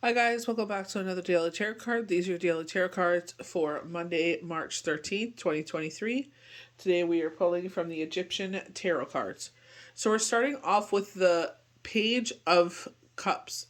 Hi guys, welcome back to another daily tarot card. These are your daily tarot cards for Monday, March 13th, 2023. Today we are pulling from the Egyptian tarot cards. So we're starting off with the Page of Cups.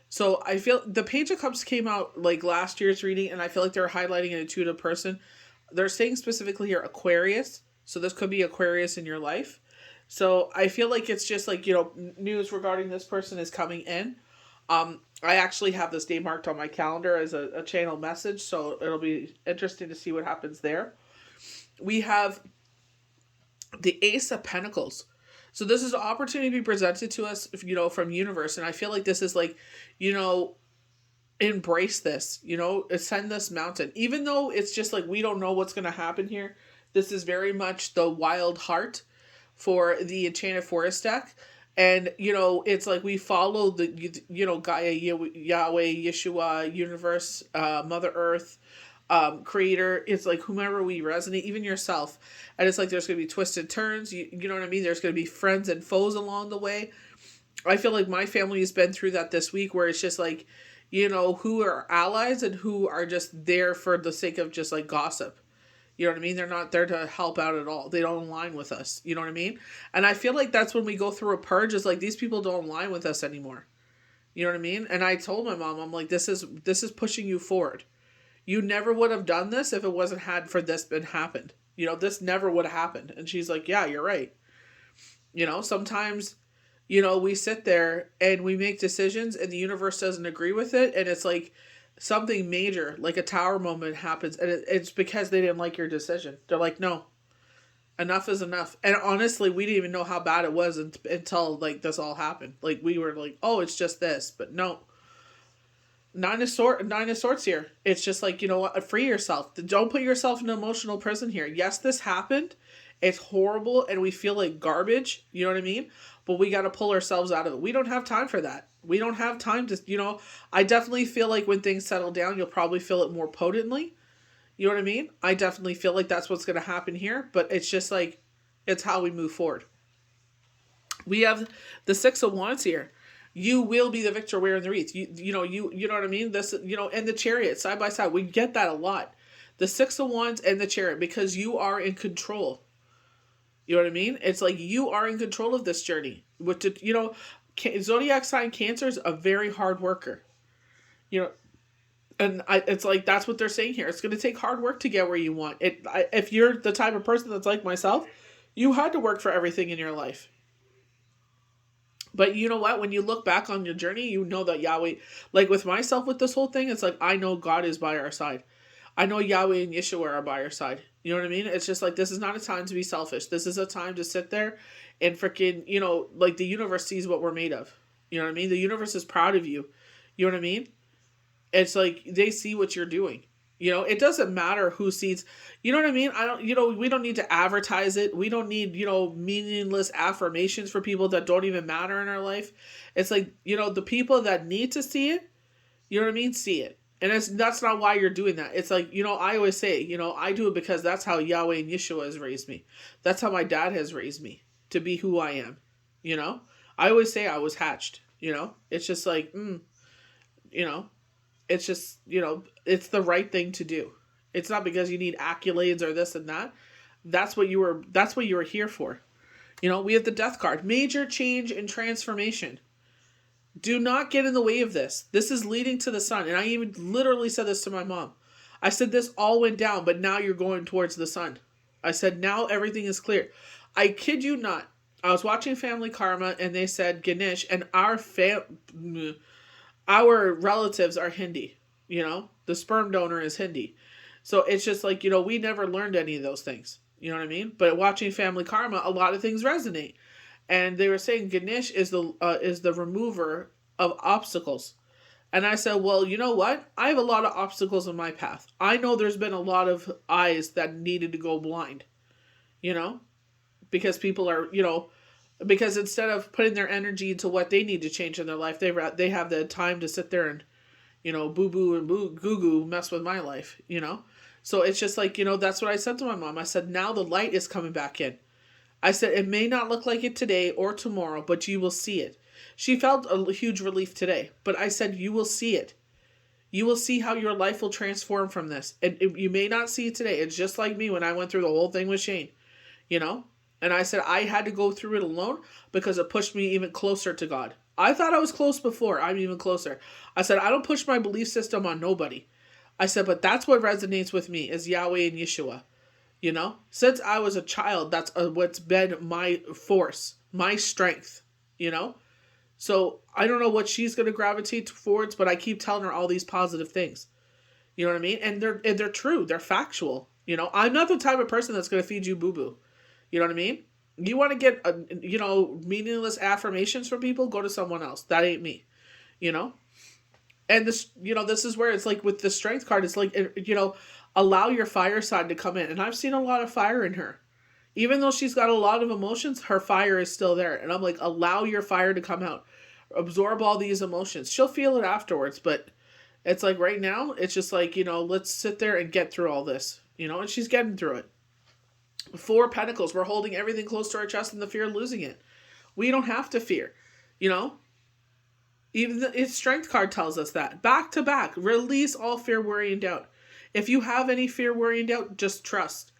So I feel the Page of Cups came out like last year's reading, and I feel like they're highlighting an intuitive person. They're saying specifically here Aquarius. So this could be Aquarius in your life. So I feel like it's just like, news regarding this person is coming in. I actually have this day marked on my calendar as a channel message, so it'll be interesting to see what happens there. We have the Ace of Pentacles. So this is an opportunity to be presented to us, from universe, and I feel like this is like, you know, embrace this, ascend this mountain. Even though it's just like we don't know what's going to happen here, this is very much the wild heart for the Enchanted Forest deck. And, it's like we follow the, Gaia, Yahweh, Yeshua, universe, Mother Earth, creator. It's like whomever we resonate, even yourself. And it's like there's going to be twisted turns. You know what I mean? There's going to be friends and foes along the way. I feel like my family has been through that this week where it's just like, who are allies and who are just there for the sake of just like gossip. You know what I mean? They're not there to help out at all. They don't align with us. You know what I mean? And I feel like that's when we go through a purge, is like these people don't align with us anymore. You know what I mean? And I told my mom, I'm like, this is pushing you forward. You never would have done this if it wasn't had for this been happened. This never would have happened. And she's like, yeah, you're right. Sometimes, we sit there and we make decisions and the universe doesn't agree with it. And it's like something major, like a tower moment happens. And it's because they didn't like your decision. They're like, no, enough is enough. And honestly, we didn't even know how bad it was until like this all happened. Like we were like, oh, it's just this. But no, nine of swords here. It's just like, you know what, free yourself. Don't put yourself in an emotional prison here. Yes, this happened. It's horrible and we feel like garbage. You know what I mean? But we got to pull ourselves out of it. We don't have time for that. We don't have time to, I definitely feel like when things settle down, you'll probably feel it more potently. You know what I mean? I definitely feel like that's what's going to happen here. But it's just like, it's how we move forward. We have the Six of Wands here. You will be the victor wearing the wreath. You know what I mean? This, and the Chariot side by side. We get that a lot. The Six of Wands and the Chariot, because you are in control. You know what I mean? It's like you are in control of this journey. Zodiac sign Cancer is a very hard worker. It's like that's what they're saying here. It's going to take hard work to get where you want it. If you're the type of person that's like myself, you had to work for everything in your life. But you know what? When you look back on your journey, you know that Yahweh, like with myself with this whole thing, it's like I know God is by our side. I know Yahweh and Yeshua are by our side. You know what I mean? It's just like this is not a time to be selfish. This is a time to sit there and freaking, like the universe sees what we're made of. You know what I mean? The universe is proud of you. You know what I mean? It's like they see what you're doing. It doesn't matter who sees. You know what I mean? I don't. We don't need to advertise it. We don't need meaningless affirmations for people that don't even matter in our life. It's like the people that need to see it. You know what I mean? See it, and that's not why you're doing that. It's like I always say I do it because that's how Yahweh and Yeshua has raised me. That's how my dad has raised me to be who I am. I always say I was hatched. It's just like you know it's just it's the right thing to do. It's not because you need accolades or this and that. That's what you were here for. We have the Death card. Major change and transformation. Do not get in the way of this. This is leading to the sun. And I even literally said this to my mom. I said this all went down, but now you're going towards the sun. I said now everything is clear. I kid you not. I was watching Family Karma and they said Ganesh, and our relatives are Hindi. The sperm donor is Hindi. So it's just like, we never learned any of those things. You know what I mean? But watching Family Karma, a lot of things resonate. And they were saying Ganesh is the remover of obstacles. And I said, well, you know what? I have a lot of obstacles in my path. I know there's been a lot of eyes that needed to go blind. Because people are, because instead of putting their energy into what they need to change in their life, they have the time to sit there and boo boo and goo goo mess with my life. So it's just like, that's what I said to my mom. I said, now the light is coming back in. I said, it may not look like it today or tomorrow, but you will see it. She felt a huge relief today, but I said, you will see it. You will see how your life will transform from this. And you may not see it today. It's just like me when I went through the whole thing with Shane, you know? And I said I had to go through it alone because it pushed me even closer to God. I thought I was close before. I'm even closer. I said, I don't push my belief system on nobody. I said, but that's what resonates with me is Yahweh and Yeshua. You know? Since I was a child, that's what's been my force, my strength, you know? So I don't know what she's going to gravitate towards, but I keep telling her all these positive things. You know what I mean? And they're true. They're factual. You know, I'm not the type of person that's going to feed you boo-boo. You know what I mean? You want to get, meaningless affirmations from people? Go to someone else. That ain't me. You know? And this, this is where it's like with the strength card, it's like, allow your fire side to come in. And I've seen a lot of fire in her. Even though she's got a lot of emotions, her fire is still there. And I'm like, allow your fire to come out. Absorb all these emotions. She'll feel it afterwards, but it's like right now, it's just like, let's sit there and get through all this, and she's getting through it. 4 Pentacles, we're holding everything close to our chest in the fear of losing it. We don't have to fear, Even its strength card tells us that. Back to back, release all fear, worry, and doubt. If you have any fear, worry, and doubt, just trust.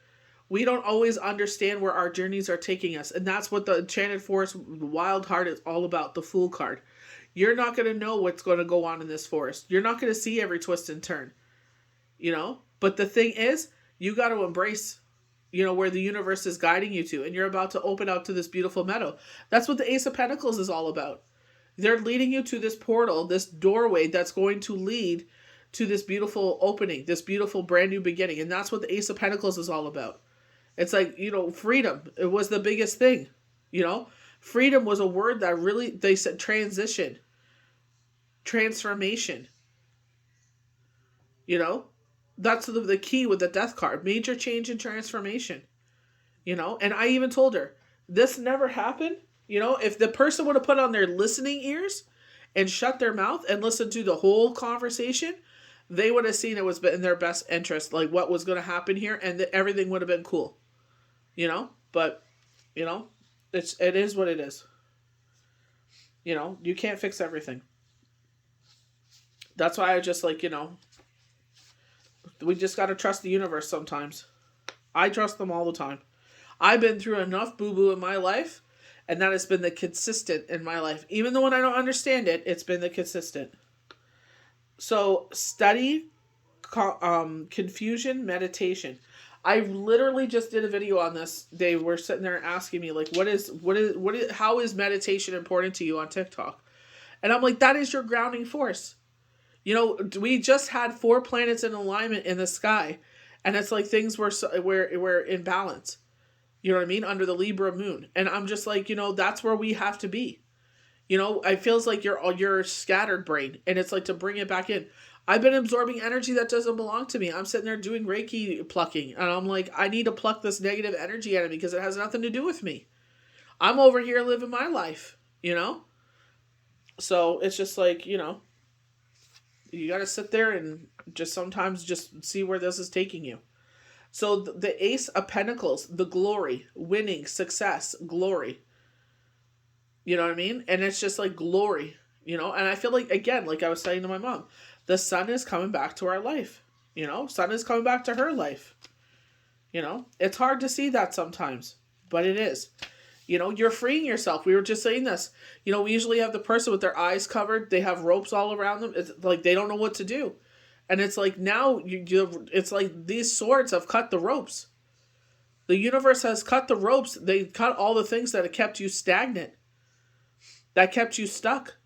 We don't always understand where our journeys are taking us. And that's what the Enchanted Forest, the Wild Heart is all about, the Fool card. You're not going to know what's going to go on in this forest. You're not going to see every twist and turn. But the thing is, you got to embrace, where the universe is guiding you to. And you're about to open out to this beautiful meadow. That's what the Ace of Pentacles is all about. They're leading you to this portal, this doorway that's going to lead to this beautiful opening, this beautiful brand new beginning. And that's what the Ace of Pentacles is all about. It's like, freedom. It was the biggest thing, Freedom was a word that really, they said transition, transformation, That's the key with the Death card. Major change and transformation, And I even told her, this never happened. If the person would have put on their listening ears and shut their mouth and listened to the whole conversation, they would have seen it was in their best interest, like what was going to happen here, and everything would have been cool. But, it is what it is. You can't fix everything. That's why I just we just got to trust the universe sometimes. I trust them all the time. I've been through enough boo-boo in my life, and that has been the consistent in my life. Even though when I don't understand it, it's been the consistent. So, study, confusion, meditation. I literally just did a video on this. They were sitting there asking me, like, how is meditation important to you on TikTok? And I'm like, that is your grounding force. We just had 4 planets in alignment in the sky, and it's like things were in balance. You know what I mean? Under the Libra moon. And I'm just like, that's where we have to be. It feels like you're scattered brain, and it's like to bring it back in. I've been absorbing energy that doesn't belong to me. I'm sitting there doing Reiki plucking, and I'm like, I need to pluck this negative energy out of me because it has nothing to do with me. I'm over here living my life, So it's just like, you got to sit there and just sometimes just see where this is taking you. So the Ace of Pentacles, the glory, winning, success, glory. You know what I mean? And it's just like glory, and I feel like, again, like I was saying to my mom, the sun is coming back to our life, sun is coming back to her life. It's hard to see that sometimes, but it is. You're freeing yourself. We were just saying this. We usually have the person with their eyes covered. They have ropes all around them. It's like they don't know what to do. And it's like now, it's like these swords have cut the ropes. The universe has cut the ropes. They cut all the things that have kept you stagnant, that kept you stuck.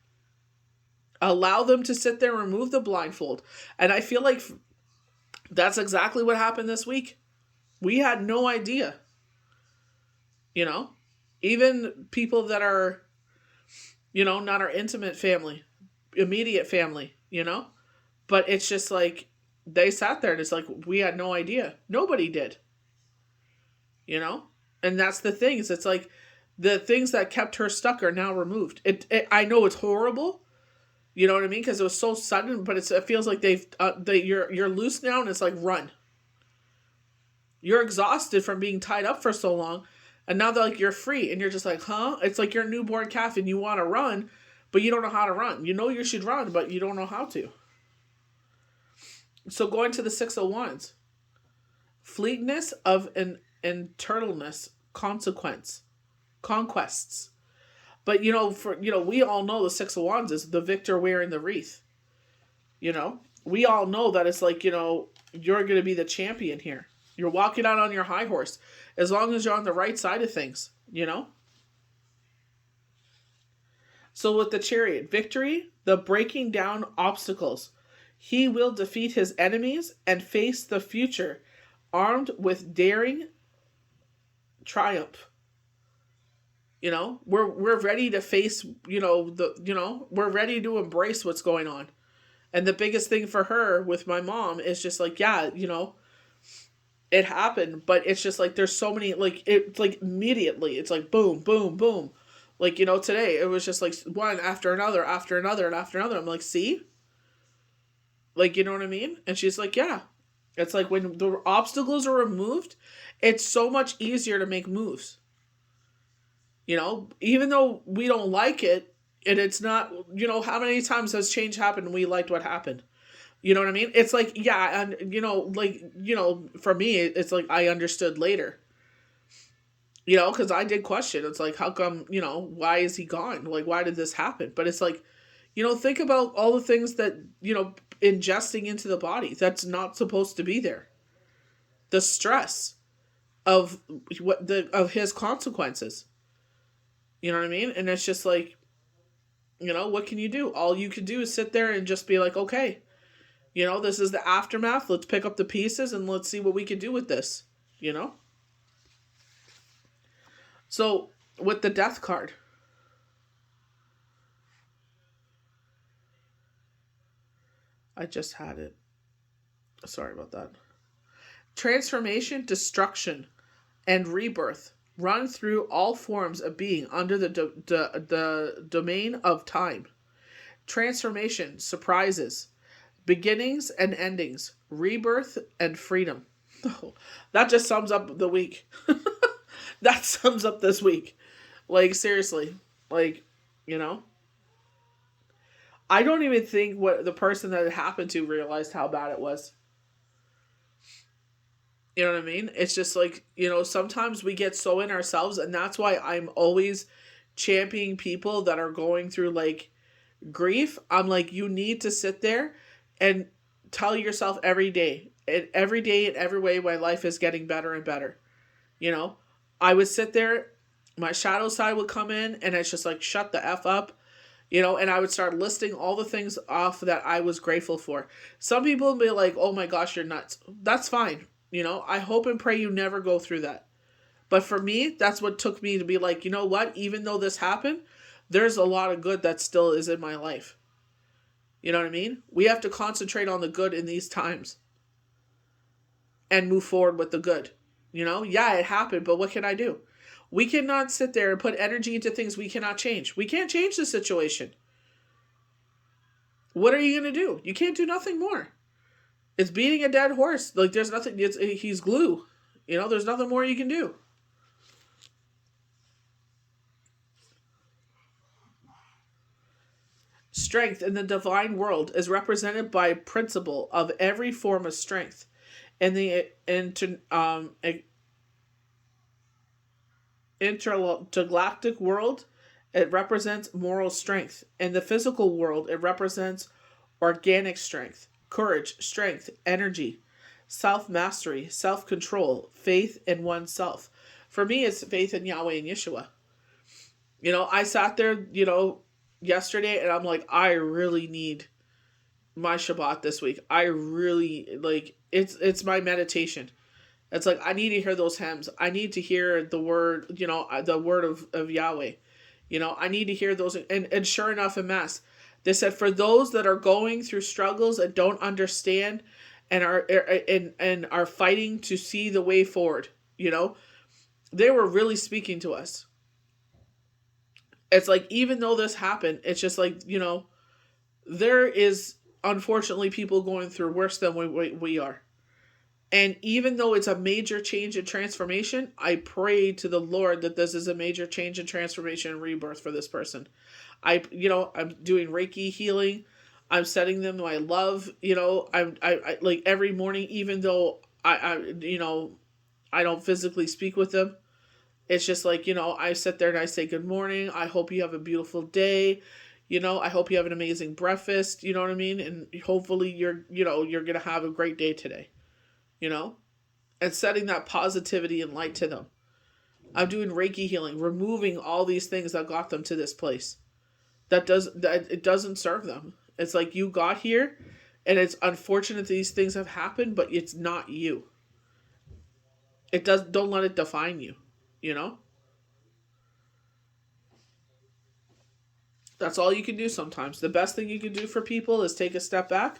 Allow them to sit there and remove the blindfold. And I feel like that's exactly what happened this week. We had no idea. Even people that are, not our intimate family, immediate family, But it's just like, they sat there and it's like, we had no idea. Nobody did. And that's the thing, is it's like, the things that kept her stuck are now removed. I know it's horrible. You know what I mean? Because it was so sudden, but it feels like you're loose now, and it's like, run. You're exhausted from being tied up for so long, and now they're like, you're free, and you're just like, huh? It's like you're a newborn calf and you want to run, but you don't know how to run. You know you should run, but you don't know how to. So going to the 601s, fleetness of an internalness, conquests. But we all know the 601s is the victor wearing the wreath. We all know that it's like, you're going to be the champion here. You're walking out on your high horse as long as you're on the right side of things. So with the Chariot, victory, the breaking down obstacles. He will defeat his enemies and face the future armed with daring triumph. We're ready to face, we're ready to embrace what's going on. And the biggest thing for her with my mom is just like, yeah, it happened, but it's just like there's so many, like, it's like immediately, it's like boom, boom, boom. Like, today it was just like one after another, after another, and after another. I'm like, see? Like, you know what I mean? And she's like, yeah. It's like when the obstacles are removed, it's so much easier to make moves. Even though we don't like it, and it's not, how many times has change happened and we liked what happened? You know what I mean? It's like, yeah, and, for me, it's like I understood later. Because I did question. It's like, how come, why is he gone? Like, why did this happen? But it's like, think about all the things that, ingesting into the body that's not supposed to be there. The stress of his consequences. You know what I mean? And it's just like, what can you do? All you can do is sit there and just be like, okay, this is the aftermath. Let's pick up the pieces and let's see what we can do with this, So with the death card, I just had it. Sorry about that. Transformation, destruction, and rebirth run through all forms of being under the domain of time. Transformation, surprises, beginnings and endings, rebirth and freedom. That just sums up the week. That sums up this week. Like, seriously. Like, I don't even think what the person that it happened to realized how bad it was. You know what I mean? It's just like, sometimes we get so in ourselves, and that's why I'm always championing people that are going through, like, grief. I'm like, you need to sit there and tell yourself every day, and every day in every way, my life is getting better and better. I would sit there, my shadow side would come in, and it's just like, shut the F up. And I would start listing all the things off that I was grateful for. Some people would be like, oh my gosh, you're nuts. That's fine. I hope and pray you never go through that. But for me, that's what took me to be like, you know what? Even though this happened, there's a lot of good that still is in my life. You know what I mean? We have to concentrate on the good in these times. And move forward with the good. Yeah, it happened, but what can I do? We cannot sit there and put energy into things we cannot change. We can't change the situation. What are you going to do? You can't do nothing more. It's beating a dead horse. Like, there's nothing, he's glue. There's nothing more you can do. Strength in the divine world is represented by principle of every form of strength. In the intergalactic world, it represents moral strength. In the physical world, it represents organic strength, courage, strength, energy, self-mastery, self-control, faith in oneself. For me, it's faith in Yahweh and Yeshua. I sat there, yesterday, and I'm like, I really need my Shabbat this week. I really, like, it's my meditation. It's like, I need to hear those hymns. I need to hear the word, the word of Yahweh. I need to hear those. And sure enough, in Mass, they said, for those that are going through struggles and don't understand and are fighting to see the way forward, they were really speaking to us. It's like, even though this happened, it's just like, there is unfortunately people going through worse than we are. And even though it's a major change and transformation, I pray to the Lord that this is a major change and transformation and rebirth for this person. I'm doing Reiki healing. I'm sending them my love. I like every morning, even though I don't physically speak with them. It's just like, I sit there and I say, good morning. I hope you have a beautiful day. I hope you have an amazing breakfast. You know what I mean? And hopefully you're going to have a great day today, you know, and setting that positivity and light to them. I'm doing Reiki healing, removing all these things that got them to this place. That it doesn't serve them. It's like you got here and it's unfortunate these things have happened, but it's not you. Don't let it define you, you know? That's all you can do sometimes. The best thing you can do for people is take a step back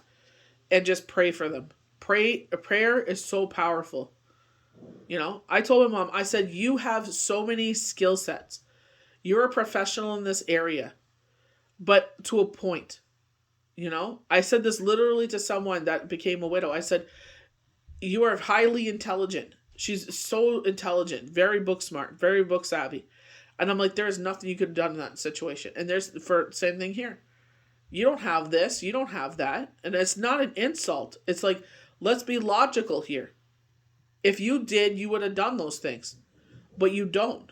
and just pray for them. Prayer is so powerful. I told my mom, I said, you have so many skill sets. You're a professional in this area, but to a point. I said this literally to someone that became a widow. I said, you are highly intelligent. She's so intelligent, very book smart, very book savvy. And I'm like, there is nothing you could have done in that situation. And there's for same thing here. You don't have this, you don't have that. And it's not an insult. It's like, let's be logical here. If you did, you would have done those things. But you don't.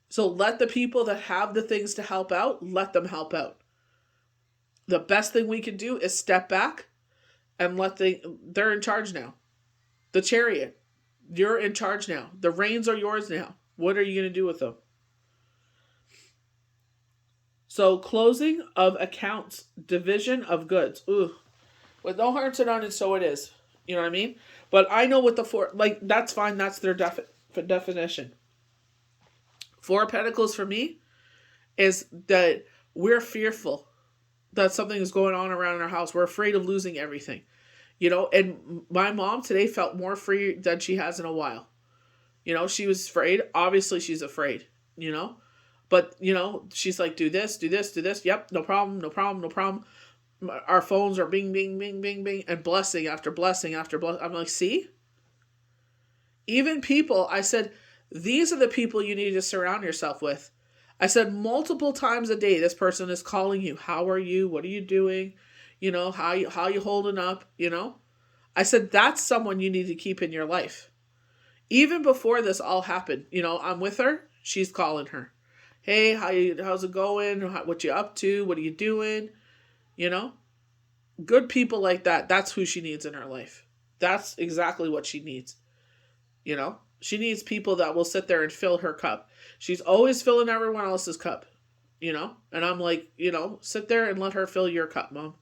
So let the people that have the things to help out, let them help out. The best thing we can do is step back and they're in charge now. The chariot, you're in charge now. The reins are yours now. What are you going to do with them? So closing of accounts, division of goods. Ooh, with no hearts and on it, so it is. You know what I mean? But I know what that's fine. That's their definition. Four of Pentacles for me is that we're fearful that something is going on around our house. We're afraid of losing everything. And my mom today felt more free than she has in a while. She was afraid. Obviously, she's afraid, But, she's like, do this, do this, do this. Yep, no problem, no problem, no problem. Our phones are bing, bing, bing, bing, bing. And blessing after blessing after blessing. I'm like, see? Even people, I said, these are the people you need to surround yourself with. I said multiple times a day, this person is calling you. How are you? What are you doing? How you holding up? I said, that's someone you need to keep in your life. Even before this all happened, I'm with her. She's calling her. Hey, how's it going? What you up to? What are you doing? Good people like that. That's who she needs in her life. That's exactly what she needs. She needs people that will sit there and fill her cup. She's always filling everyone else's cup, And I'm like, sit there and let her fill your cup, Mom.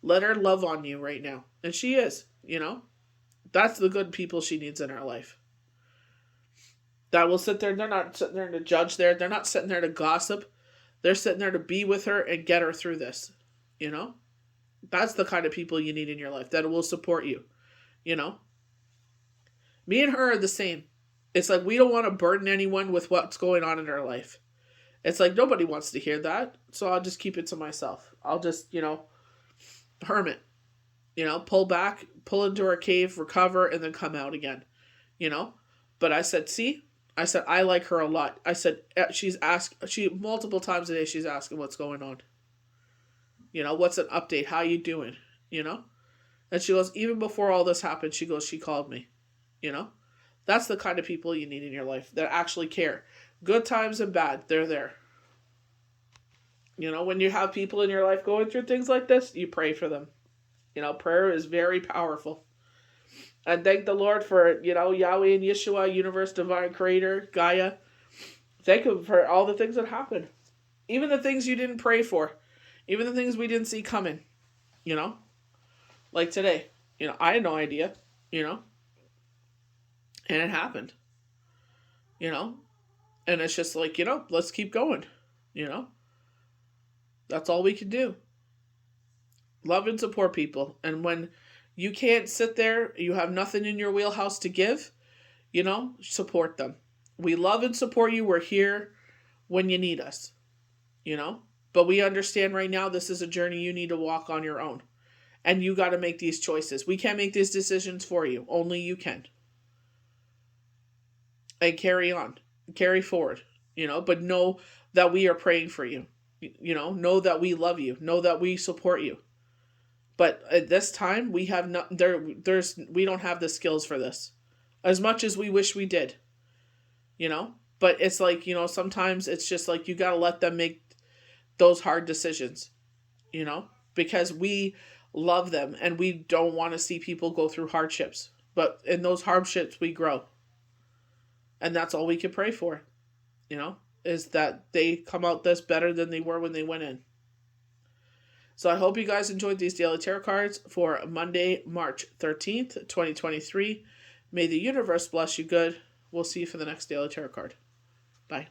Let her love on you right now. And she is, That's the good people she needs in her life. That will sit there. They're not sitting there to judge there. They're not sitting there to gossip. They're sitting there to be with her and get her through this, That's the kind of people you need in your life that will support you, Me and her are the same. It's like we don't want to burden anyone with what's going on in our life. It's like nobody wants to hear that, so I'll just keep it to myself. I'll just, hermit, pull back, pull into our cave, recover, and then come out again, But I said, I like her a lot. I said, she multiple times a day, she's asking what's going on. What's an update? How you doing? And she goes, even before all this happened, she called me, That's the kind of people you need in your life that actually care. Good times and bad, they're there. When you have people in your life going through things like this, you pray for them. Prayer is very powerful. And thank the Lord for, Yahweh and Yeshua, universe, divine creator, Gaia. Thank him for all the things that happened. Even the things you didn't pray for. Even the things we didn't see coming. Like today. I had no idea. And it happened. And it's just like, let's keep going. That's all we can do. Love and support people. And when you can't sit there, you have nothing in your wheelhouse to give, support them. We love and support you. We're here when you need us, But we understand right now this is a journey you need to walk on your own. And you got to make these choices. We can't make these decisions for you. Only you can. And carry on. Carry forward, but know that we are praying for you. Know that we love you. Know that we support you. But at this time, we have not we don't have the skills for this. As much as we wish we did. But it's like, sometimes it's just like you got to let them make those hard decisions, because we love them and we don't want to see people go through hardships. But in those hardships, we grow. And that's all we can pray for, is that they come out this better than they were when they went in. So I hope you guys enjoyed these daily tarot cards for Monday, March 13th, 2023. May the universe bless you good. We'll see you for the next daily tarot card. Bye.